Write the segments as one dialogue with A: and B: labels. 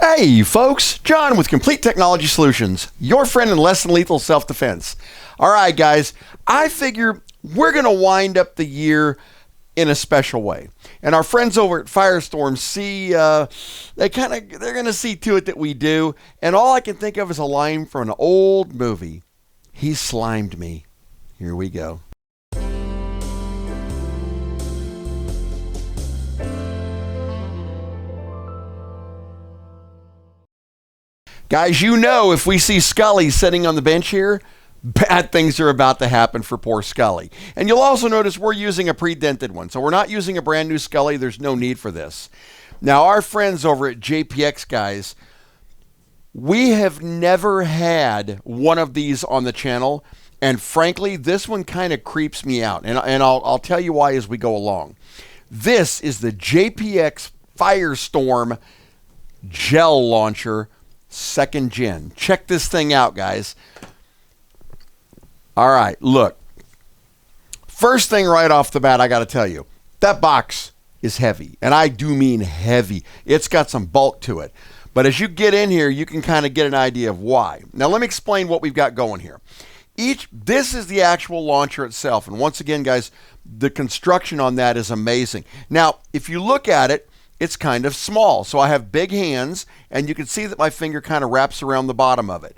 A: Hey folks, John with Complete Technology Solutions, your friend in less than lethal self-defense. All right guys, I figure we're going to wind up the year in a special way. And our friends over at Firestorm they're going to see to it that we do. And all I can think of is a line from an old movie. He slimed me. Here we go. Guys, you know if we see Scully sitting on the bench here, bad things are about to happen for poor Scully. And you'll also notice we're using a pre-dented one. So we're not using a brand new Scully. There's no need for this. Now, our friends over at JPX, guys, we have never had one of these on the channel. And frankly, this one kind of creeps me out. And I'll tell you why as we go along. This is the JPX Firestorm Gel Launcher 2nd Gen. Check this thing out, guys. All right, look. First thing right off the bat, I got to tell you, that box is heavy. And I do mean heavy. It's got some bulk to it. But as you get in here, you can kind of get an idea of why. Now, let me explain what we've got going here. This is the actual launcher itself. And once again, guys, the construction on that is amazing. Now, if you look at it, it's kind of small. So I have big hands, and you can see that my finger kind of wraps around the bottom of it.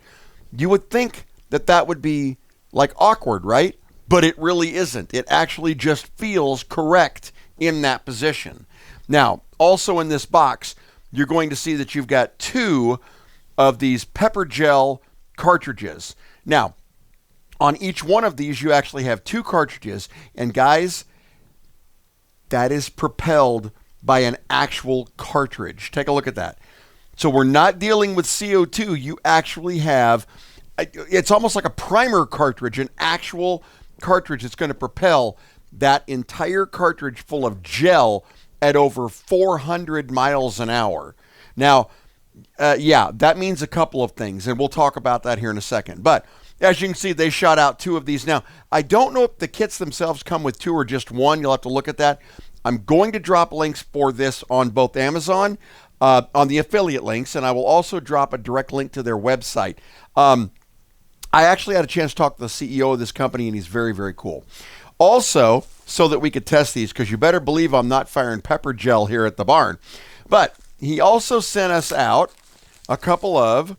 A: You would think that that would be like awkward, right? But it really isn't. It actually just feels correct in that position. Now, also in this box, you're going to see that you've got 2 of these pepper gel cartridges. Now, on each one of these, you actually have 2 cartridges. And guys, that is propelled by an actual cartridge. Take a look at that. So we're not dealing with CO2. You actually have, it's almost like a primer cartridge, an actual cartridge that's going to propel that entire cartridge full of gel at over 400 miles an hour. Now, yeah, that means a couple of things, and we'll talk about that here in a second. But as you can see, they shot out 2 of these. Now, I don't know if the kits themselves come with 2 or just 1. You'll have to look at that. I'm going to drop links for this on both Amazon, on the affiliate links, and I will also drop a direct link to their website. I actually had a chance to talk to the CEO of this company, and he's very, very cool. Also, so that we could test these, because you better believe I'm not firing pepper gel here at the barn. But he also sent us out a couple of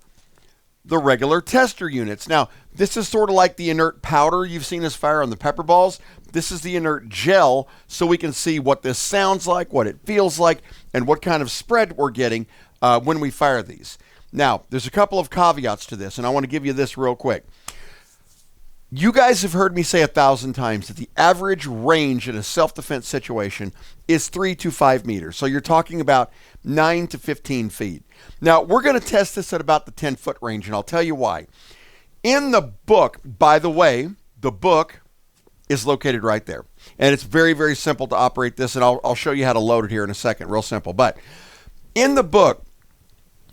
A: the regular tester units. Now, this is sort of like the inert powder you've seen us fire on the pepper balls. This is the inert gel, so we can see what this sounds like, what it feels like, and what kind of spread we're getting when we fire these. Now, there's a couple of caveats to this, and I want to give you this real quick. You guys have heard me say 1,000 times that the average range in a self-defense situation is 3 to 5 meters. So you're talking about 9 to 15 feet. Now, we're going to test this at about the 10-foot range, and I'll tell you why. In the book, by the way, the book is located right there. And it's very, very simple to operate this, and I'll show you how to load it here in a second. Real simple. But in the book,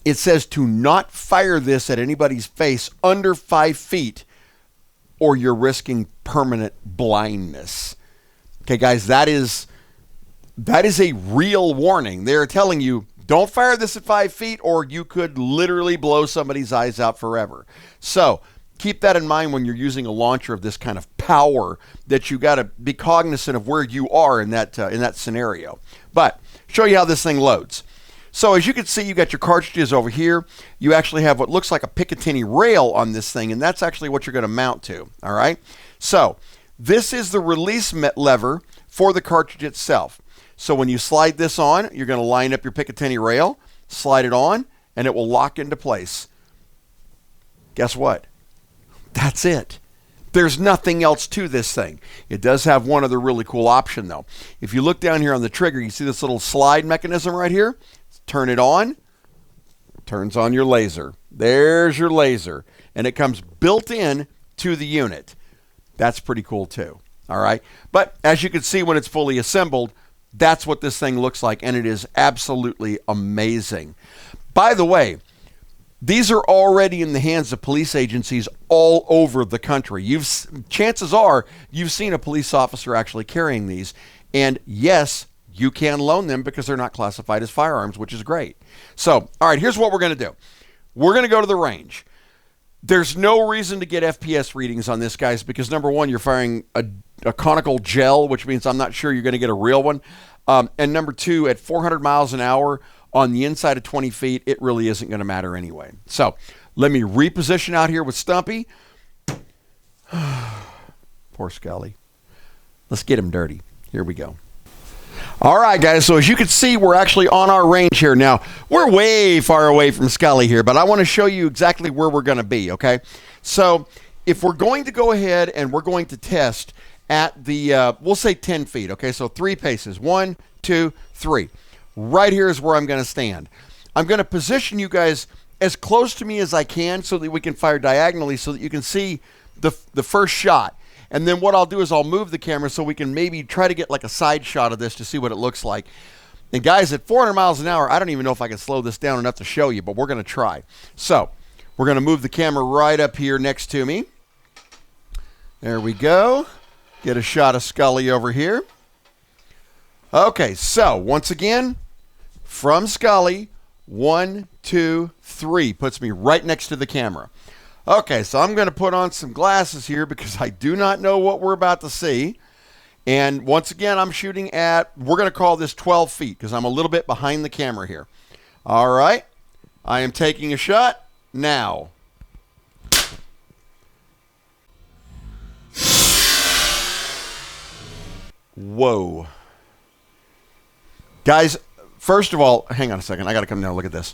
A: it says to not fire this at anybody's face under 5 feet, or you're risking permanent blindness. Okay, guys, that is a real warning. They're telling you, don't fire this at 5 feet, or you could literally blow somebody's eyes out forever. So keep that in mind when you're using a launcher of this kind of power, that you got to be cognizant of where you are in that scenario. But show you how this thing loads. So as you can see, you got your cartridges over here. You actually have what looks like a Picatinny rail on this thing, and that's actually what you're going to mount to. All right. So this is the release lever for the cartridge itself. So when you slide this on, you're going to line up your Picatinny rail, slide it on, and it will lock into place. Guess what? That's it. There's nothing else to this thing. It does have one other really cool option, though. If you look down here on the trigger, you see this little slide mechanism right here? Turn it on, turns on your laser. There's your laser. And it comes built in to the unit. That's pretty cool, too. All right. But as you can see when it's fully assembled, that's what this thing looks like, and it is absolutely amazing. By the way, these are already in the hands of police agencies all over the country. Chances are you've seen a police officer actually carrying these. And yes, you can loan them because they're not classified as firearms, which is great. So, all right, here's what we're going to do. We're going to go to the range. There's no reason to get FPS readings on this, guys, because number one, you're firing a conical gel, which means I'm not sure you're going to get a real one. And number two, at 400 miles an hour on the inside of 20 feet, it really isn't going to matter anyway. So let me reposition out here with Stumpy. Poor Scully. Let's get him dirty. Here we go. All right, guys, so as you can see, we're actually on our range here. Now, we're way far away from Scully here, but I want to show you exactly where we're going to be, okay? So if we're going to go ahead and we're going to test at the, we'll say 10 feet, okay? So 3 paces, 1, 2, 3. Right here is where I'm going to stand. I'm going to position you guys as close to me as I can so that we can fire diagonally so that you can see the first shot. And then what I'll do is I'll move the camera so we can maybe try to get like a side shot of this to see what it looks like. And guys, at 400 miles an hour, I don't even know if I can slow this down enough to show you, but we're going to try. So we're going to move the camera right up here next to me. There we go. Get a shot of Scully over here. Okay, so once again, from Scully, 1, 2, 3 puts me right next to the camera. Okay, so I'm going to put on some glasses here because I do not know what we're about to see. And once again, I'm shooting at, we're going to call this 12 feet because I'm a little bit behind the camera here. All right, I am taking a shot now. Whoa. Guys, first of all, hang on a second. I got to come down and look at this.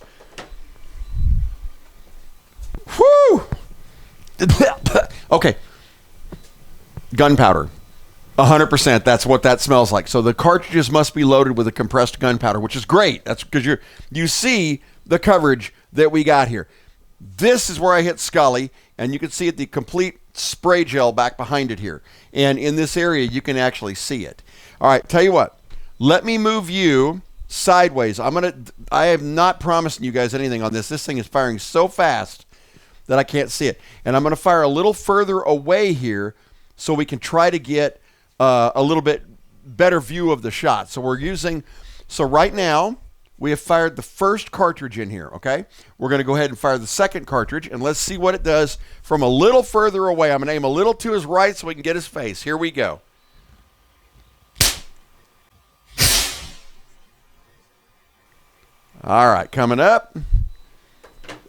A: Whoo! Okay. Gunpowder. 100%. That's what that smells like. So the cartridges must be loaded with a compressed gunpowder, which is great. That's because you see the coverage that we got here. This is where I hit Scully, and you can see it, the complete spray gel back behind it here. And in this area, you can actually see it. All right, tell you what. Let me move you sideways. I am not promising you guys anything on this. This thing is firing so fast that I can't see it. And I'm going to fire a little further away here so we can try to get a little bit better view of the shot. So right now, we have fired the first cartridge in here, okay? We're going to go ahead and fire the second cartridge, and let's see what it does from a little further away. I'm going to aim a little to his right so we can get his face. Here we go. All right, coming up.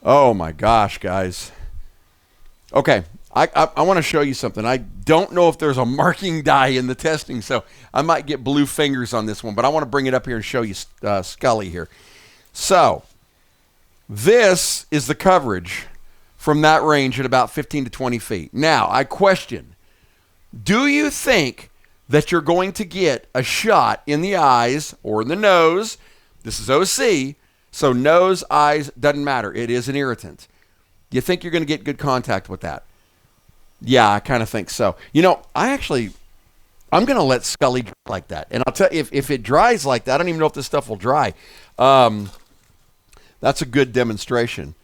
A: Oh my gosh, guys. Okay, I want to show you something. I don't know if there's a marking die in the testing, so I might get blue fingers on this one, but I want to bring it up here and show you Scully here. So this is the coverage from that range at about 15 to 20 feet. Now, I question, do you think that you're going to get a shot in the eyes or in the nose? This is OC. So nose, eyes, doesn't matter. It is an irritant. Do you think you're going to get good contact with that? Yeah, I kind of think so. You know, I'm going to let Scully dry like that. And I'll tell you, if it dries like that, I don't even know if this stuff will dry. That's a good demonstration.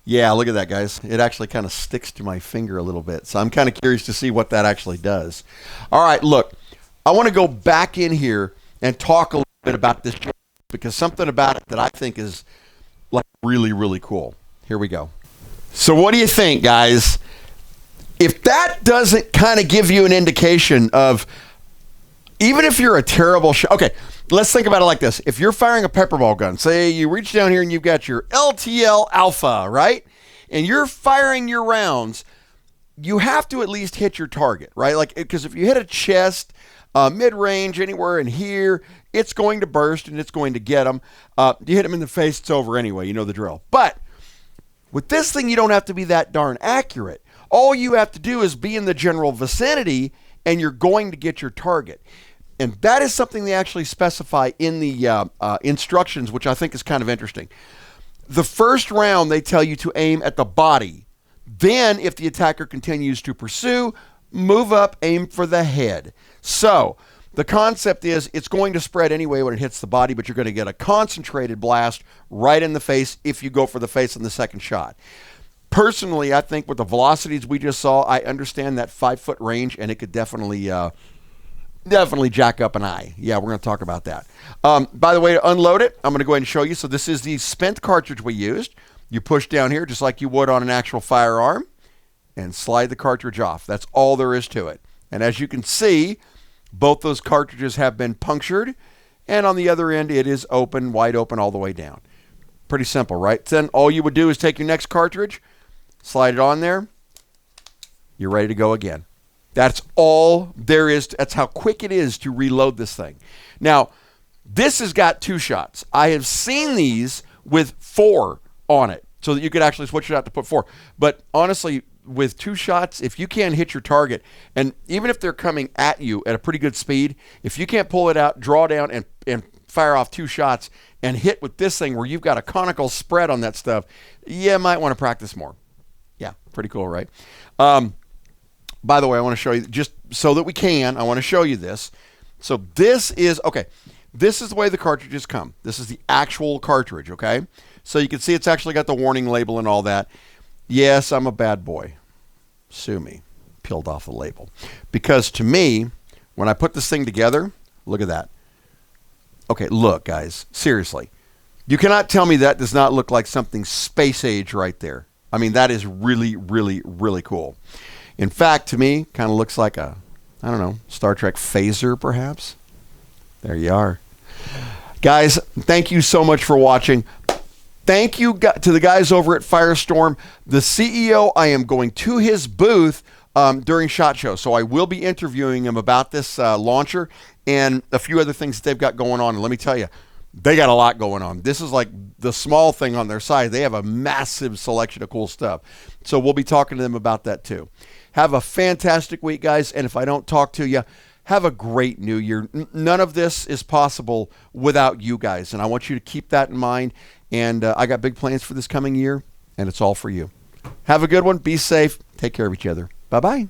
A: Yeah, look at that, guys. It actually kind of sticks to my finger a little bit. So I'm kind of curious to see what that actually does. All right, look, I want to go back in here and talk a little bit about this because something about it that I think is like really, really cool. Here we go. So what do you think, guys? If that doesn't kind of give you an indication of, even if you're a terrible shot, okay, let's think about it like this. If you're firing a pepper ball gun, say you reach down here and you've got your LTL Alpha, right? And you're firing your rounds, you have to at least hit your target, right? Like, because if you hit a chest, mid-range, anywhere in here, it's going to burst and it's going to get them. You hit them in the face, it's over anyway. You know the drill. But with this thing, you don't have to be that darn accurate. All you have to do is be in the general vicinity and you're going to get your target. And that is something they actually specify in the instructions, which I think is kind of interesting. The first round, they tell you to aim at the body. Then, if the attacker continues to pursue, move up, aim for the head. So, the concept is it's going to spread anyway when it hits the body, but you're going to get a concentrated blast right in the face if you go for the face on the second shot. Personally, I think with the velocities we just saw, I understand that 5-foot range, and it could definitely definitely jack up an eye. Yeah, we're going to talk about that. By the way, to unload it, I'm going to go ahead and show you. So this is the spent cartridge we used. You push down here just like you would on an actual firearm and slide the cartridge off. That's all there is to it. And as you can see, both those cartridges have been punctured, and on the other end, it is open, wide open all the way down. Pretty simple, right? Then all you would do is take your next cartridge, slide it on there, you're ready to go again. That's all there is. That's how quick it is to reload this thing. Now, this has got 2 shots. I have seen these with 4 on it, so that you could actually switch it out to put 4. But honestly, with 2 shots, if you can't hit your target, and even if they're coming at you at a pretty good speed, if you can't pull it out, draw down, and fire off 2 shots and hit with this thing where you've got a conical spread on that stuff, you might want to practice more. Yeah, pretty cool, right? By the way, I want to show you, just so that we can, I want to show you this. So this is, okay, this is the way the cartridges come. This is the actual cartridge, okay? So you can see it's actually got the warning label and all that. Yes, I'm a bad boy. Sue me. Peeled off the label. Because to me, when I put this thing together, look at that. Okay, look, guys, seriously. You cannot tell me that does not look like something space age right there. I mean, that is really, really, really cool. In fact, to me, kind of looks like a, I don't know, Star Trek phaser, perhaps. There you are. Guys, thank you so much for watching. Thank you to the guys over at Firestorm. The CEO, I am going to his booth during SHOT Show, so I will be interviewing him about this launcher and a few other things that they've got going on. And let me tell you, they got a lot going on. This is like the small thing on their side. They have a massive selection of cool stuff. So we'll be talking to them about that too. Have a fantastic week, guys. And if I don't talk to you, have a great new year. None of this is possible without you guys. And I want you to keep that in mind. And I got big plans for this coming year, and it's all for you. Have a good one. Be safe. Take care of each other. Bye-bye.